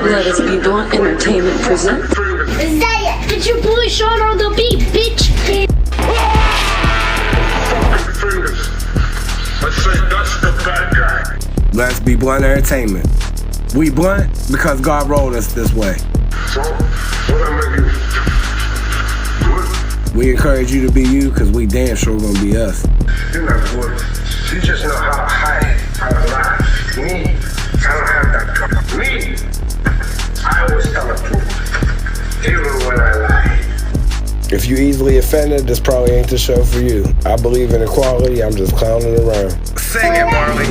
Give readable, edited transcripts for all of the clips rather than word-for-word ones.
Let us be blunt entertainment present. Isaiah, it's your boy Shawn on the beat, bitch. Fingers. I say that's the bad guy. Let's be blunt entertainment. We blunt because God rolled us this way. So, what I make you good? We encourage you to be you because we damn sure gonna be us. You're not good. You just know how to hide, how to lie. Me, I don't have that trouble. Me, I always tell the truth, even when I lie. If you easily offended, this probably ain't the show for you. I believe in equality, I'm just clowning around. Sing it, Marley.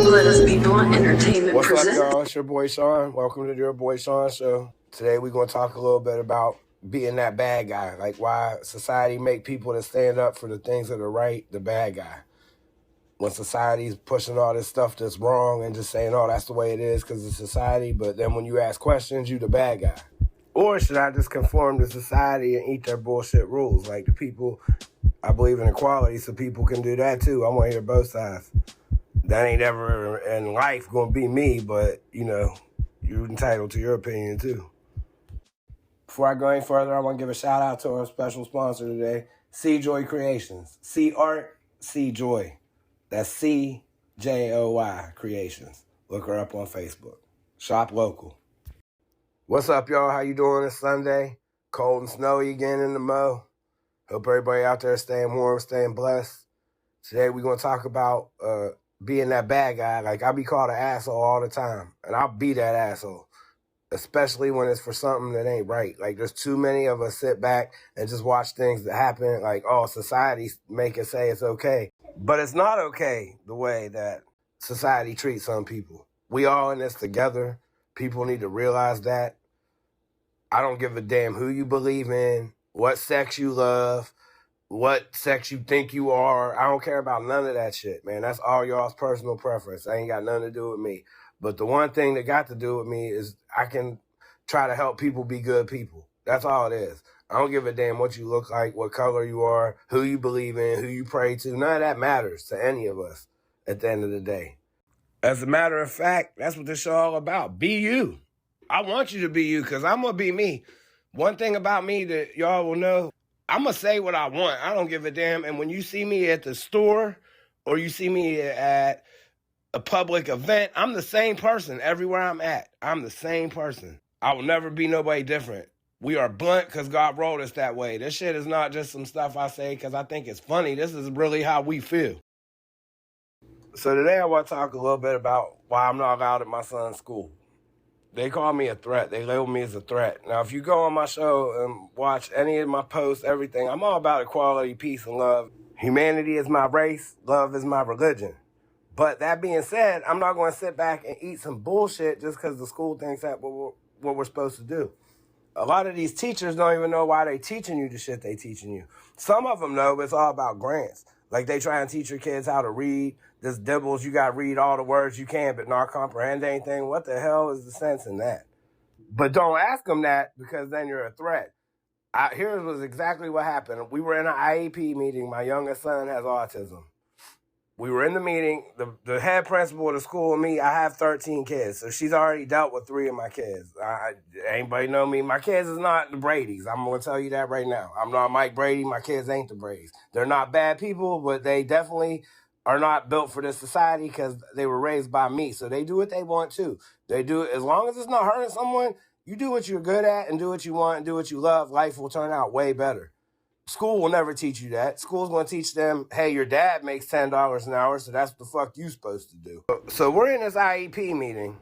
Let us be blunt entertainment What's present. up, y'all? It's your boy Shawn. Welcome to the UrBoyShawn show. Today we're gonna talk a little bit about being that bad guy, like why society make people that stand up for the things that are right the bad guy. When society's pushing all this stuff that's wrong and just saying, oh, that's the way it is because of society, but then when you ask questions, you the bad guy. Or should I just conform to society and eat their bullshit rules? Like the people, I believe in equality, so people can do that too. I want to hear both sides. That ain't ever in life going to be me, but, you know, you're entitled to your opinion too. Before I go any further, I want to give a shout out to our special sponsor today, C Joy Creations. C Art, C Joy. That's CJOY Creations. Look her up on Facebook. Shop local. What's up, y'all? How you doing this Sunday? Cold and snowy again in the Mo. Hope everybody out there staying warm, staying blessed. Today we're going to talk about being that bad guy. Like, I be called an asshole all the time, and I'll be that asshole, especially when it's for something that ain't right. Like, there's too many of us sit back and just watch things that happen, like, oh, society make it say it's okay. But it's not okay the way that society treats some people. We all in this together. People need to realize that. I don't give a damn who you believe in, what sex you love, what sex you think you are. I don't care about none of that shit, man. That's all y'all's personal preference. That ain't got nothing to do with me. But the one thing that got to do with me is I can try to help people be good people. That's all it is. I don't give a damn what you look like, what color you are, who you believe in, who you pray to. None of that matters to any of us at the end of the day. As a matter of fact, that's what this show all about. Be you. I want you to be you because I'm going to be me. One thing about me that y'all will know, I'm going to say what I want. I don't give a damn. And when you see me at the store or you see me at a public event, I'm the same person everywhere I'm at. I'm the same person. I will never be nobody different. We are blunt because God rolled us that way. This shit is not just some stuff I say because I think it's funny. This is really how we feel. So today I want to talk a little bit about why I'm not allowed at my son's school. They call me a threat. They label me as a threat. Now, if you go on my show and watch any of my posts, everything, I'm all about equality, peace, and love. Humanity is my race. Love is my religion. But that being said, I'm not going to sit back and eat some bullshit just because the school thinks that's what we're supposed to do. A lot of these teachers don't even know why they teaching you the shit they teaching you. Some of them know, but it's all about grants. Like they try and teach your kids how to read. This dibbles, you got to read all the words you can, but not comprehend anything. What the hell is the sense in that? But don't ask them that because then you're a threat. Here was exactly what happened. We were in an IEP meeting. My youngest son has autism. We were in the meeting. The head principal of the school and me, I have 13 kids. So she's already dealt with 3 of my kids. Anybody know me? My kids is not the Bradys. I'm going to tell you that right now. I'm not Mike Brady. My kids ain't the Bradys. They're not bad people, but they definitely are not built for this society because they were raised by me. So they do what they want too. They do it as long as it's not hurting someone. You do what you're good at and do what you want and do what you love. Life will turn out way better. School will never teach you that. School's going to teach them, hey, your dad makes $10 an hour, so that's what the fuck you supposed to do. So we're in this IEP meeting,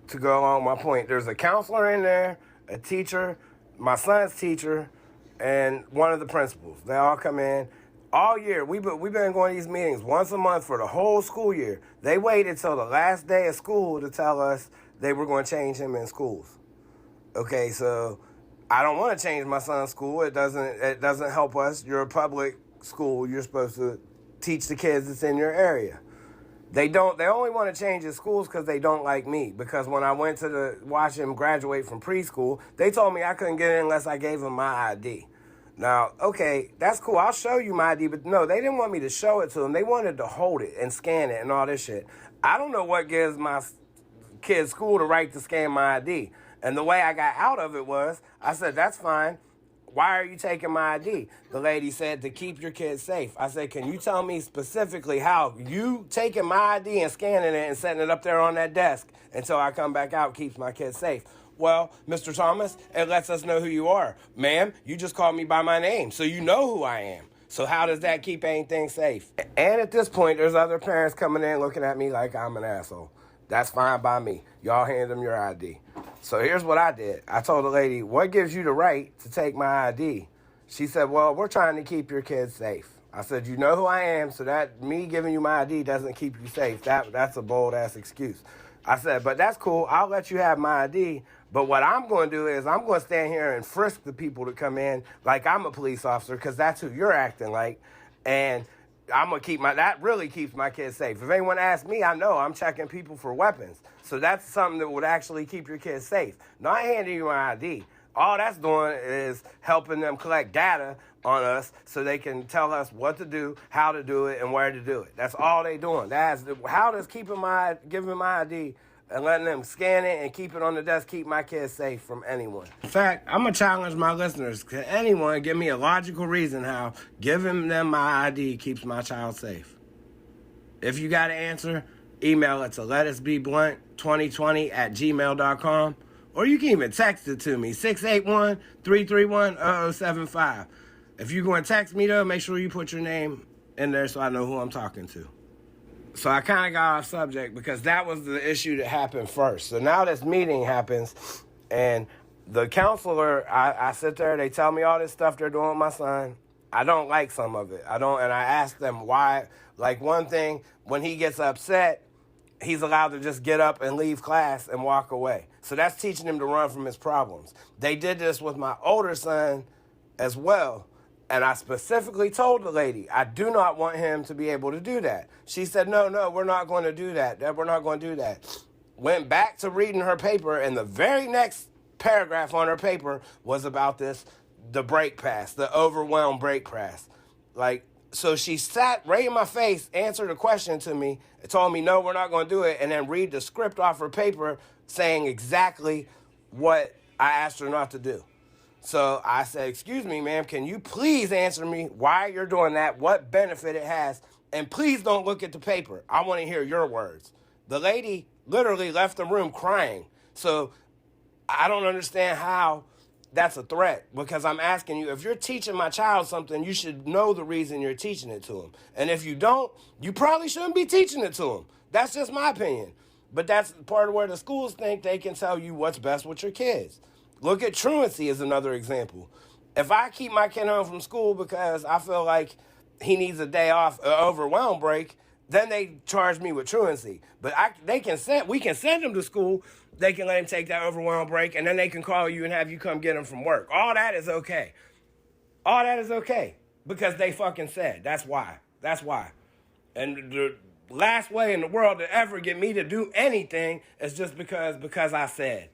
to go along my point. There's a counselor in there, a teacher, my son's teacher, and one of the principals. They all come in. All year, we've been going to these meetings once a month for the whole school year. They waited till the last day of school to tell us they were going to change him in schools. Okay, so I don't want to change my son's school. It doesn't help us. You're a public school. You're supposed to teach the kids that's in your area. They only want to change his schools because they don't like me. Because when I went to watch him graduate from preschool, they told me I couldn't get in unless I gave him my ID. Now, okay, that's cool. I'll show you my ID, but no, they didn't want me to show it to them. They wanted to hold it and scan it and all this shit. I don't know what gives my kid's school the right to scan my ID. And the way I got out of it was, I said, that's fine. Why are you taking my ID? The lady said, to keep your kids safe. I said, can you tell me specifically how you taking my ID and scanning it and setting it up there on that desk until I come back out keeps my kids safe? Well, Mr. Thomas, it lets us know who you are. Ma'am, you just called me by my name, so you know who I am. So how does that keep anything safe? And at this point, there's other parents coming in looking at me like I'm an asshole. That's fine by me. Y'all hand them your ID. So here's what I did. I told the lady, what gives you the right to take my ID? She said, well, we're trying to keep your kids safe. I said, you know who I am, so that me giving you my ID doesn't keep you safe. That's a bold-ass excuse. I said, but that's cool. I'll let you have my ID. But what I'm going to do is I'm going to stand here and frisk the people that come in like I'm a police officer, because that's who you're acting like. And I'm going to that really keeps my kids safe. If anyone asks me, I know I'm checking people for weapons. So that's something that would actually keep your kids safe. Not handing you my ID. All that's doing is helping them collect data on us so they can tell us what to do, how to do it, and where to do it. That's all they doing. How does giving my ID and letting them scan it and keep it on the desk keep my kids safe from anyone? In fact, I'm going to challenge my listeners. Can anyone give me a logical reason how giving them my ID keeps my child safe? If you got an answer, email it to letusbeblunt2020@gmail.com. Or you can even text it to me, 681-331-0075. If you're going to text me, though, make sure you put your name in there so I know who I'm talking to. So I kind of got off subject because that was the issue that happened first. So now this meeting happens, and the counselor, I sit there, they tell me all this stuff they're doing with my son. I don't like some of it. And I ask them why. Like, one thing, when he gets upset, he's allowed to just get up and leave class and walk away. So that's teaching him to run from his problems. They did this with my older son as well. And I specifically told the lady, I do not want him to be able to do that. She said, no, we're not going to do that. We're not going to do that. Went back to reading her paper, and the very next paragraph on her paper was about the break pass, the overwhelmed break pass. So she sat right in my face, answered a question to me, and told me, no, we're not going to do it, and then read the script off her paper saying exactly what I asked her not to do. So I said, excuse me, ma'am, can you please answer me why you're doing that, what benefit it has, and please don't look at the paper. I want to hear your words. The lady literally left the room crying. So I don't understand how that's a threat, because I'm asking you, if you're teaching my child something, you should know the reason you're teaching it to him. And if you don't, you probably shouldn't be teaching it to him. That's just my opinion. But that's part of where the schools think they can tell you what's best with your kids. Look at truancy as another example. If I keep my kid home from school because I feel like he needs a day off, an overwhelm break, then they charge me with truancy. But we can send him to school. They can let him take that overwhelm break, and then they can call you and have you come get him from work. All that is okay. All that is okay because they fucking said. That's why. And the last way in the world to ever get me to do anything is just because I said.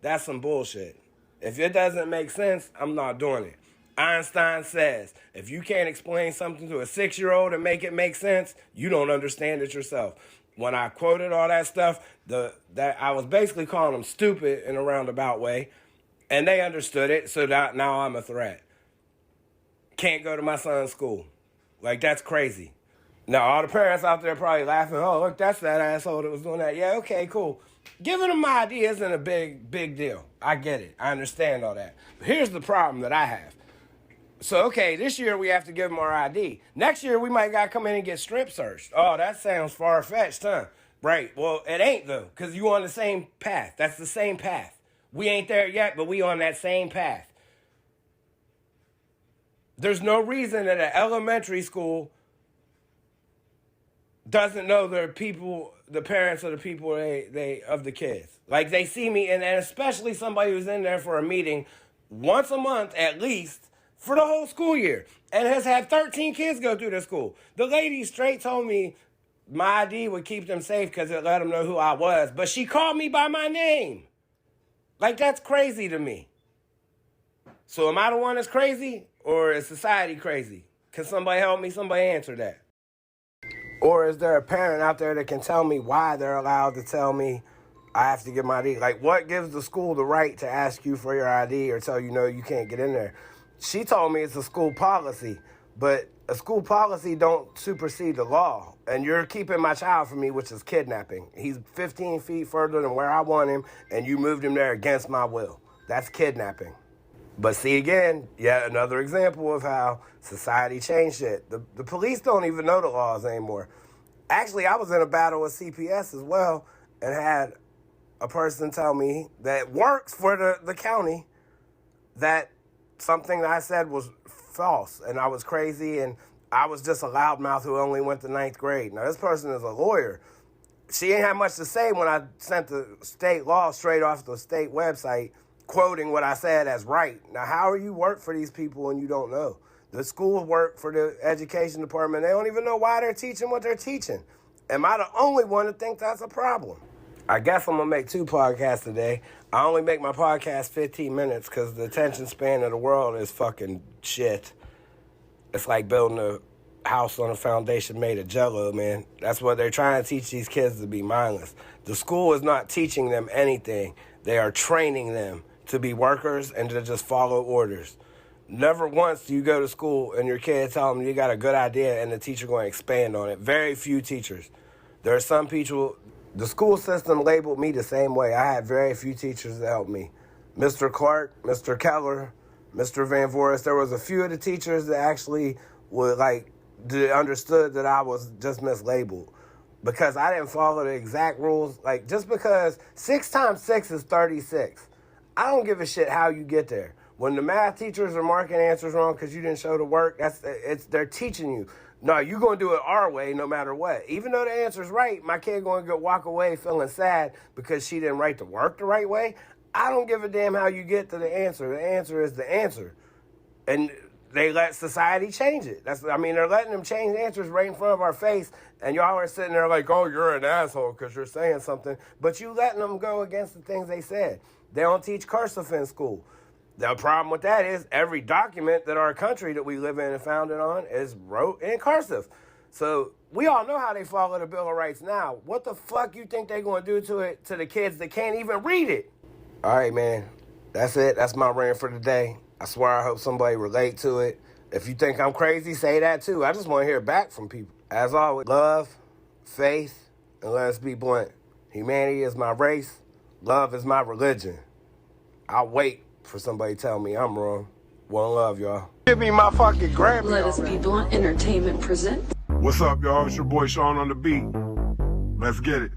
That's some bullshit. If it doesn't make sense, I'm not doing it. Einstein says, if you can't explain something to a 6-year-old and make it make sense, you don't understand it yourself. When I quoted all that stuff, that I was basically calling them stupid in a roundabout way, and they understood it, so that now I'm a threat. Can't go to my son's school. Like, that's crazy. Now, all the parents out there probably laughing, oh, look, that's that asshole that was doing that. Yeah, okay, cool. Giving them my ID isn't a big deal. I get it. I understand all that. But here's the problem that I have. So, okay, this year we have to give them our ID. Next year we might got to come in and get strip searched. Oh, that sounds far-fetched, huh? Right. Well, it ain't, though, because you on the same path. That's the same path. We ain't there yet, but we on that same path. There's no reason that an elementary school doesn't know the parents of the people of the kids. Like, they see me, and especially somebody who's in there for a meeting once a month at least for the whole school year and has had 13 kids go through the school. The lady straight told me my ID would keep them safe because it let them know who I was, but she called me by my name. Like, that's crazy to me. So am I the one that's crazy, or is society crazy? Can somebody help me? Somebody answer that. Or is there a parent out there that can tell me why they're allowed to tell me I have to get my ID. Like, what gives the school the right to ask you for your ID or tell you, no, you can't get in there? She told me it's a school policy, but a school policy don't supersede the law. And you're keeping my child from me, which is kidnapping. He's 15 feet further than where I want him, and you moved him there against my will. That's kidnapping. But see, again, yet another example of how society changed shit. The police don't even know the laws anymore. Actually, I was in a battle with CPS as well and had a person tell me that works for the county that something that I said was false and I was crazy and I was just a loudmouth who only went to 9th grade. Now, this person is a lawyer. She ain't had much to say when I sent the state law straight off the state website, quoting what I said as right. Now, how are you work for these people and you don't know? The schools work for the education department. They don't even know why they're teaching what they're teaching. Am I the only one to think that's a problem? I guess I'm going to make 2 podcasts today. I only make my podcast 15 minutes because the attention span of the world is fucking shit. It's like building a house on a foundation made of Jell-O, man. That's what they're trying to teach these kids, to be mindless. The school is not teaching them anything. They are training them to be workers and to just follow orders. Never once do you go to school and your kid tell them you got a good idea and the teacher going to expand on it. Very few teachers. There are some people, the school system labeled me the same way. I had very few teachers that helped me. Mr. Clark, Mr. Keller, Mr. Van Voorest, there was a few of the teachers that actually would understood that I was just mislabeled because I didn't follow the exact rules. Like, just because 6 times 6 is 36. I don't give a shit how you get there. When the math teachers are marking answers wrong because you didn't show the work, they're teaching you. No, you're going to do it our way no matter what. Even though the answer's right, my kid going to walk away feeling sad because she didn't write the work the right way. I don't give a damn how you get to the answer. The answer is the answer. And they let society change it. They're letting them change answers right in front of our face, and y'all are sitting there like, oh, you're an asshole because you're saying something. But you letting them go against the things they said. They don't teach cursive in school. The problem with that is every document that our country that we live in and founded on is wrote in cursive. So we all know how they follow the Bill of Rights now. What the fuck you think they're going to do to the kids that can't even read it? All right, man. That's it. That's my rant for today. I swear I hope somebody relate to it. If you think I'm crazy, say that too. I just want to hear back from people. As always, love, faith, and let's be blunt. Humanity is my race. Love is my religion. I'll wait for somebody to tell me I'm wrong. One love, y'all. Give me my fucking Grammy. Let Us Be Blunt Entertainment present. What's up, y'all? It's your boy Shawn on the beat. Let's get it.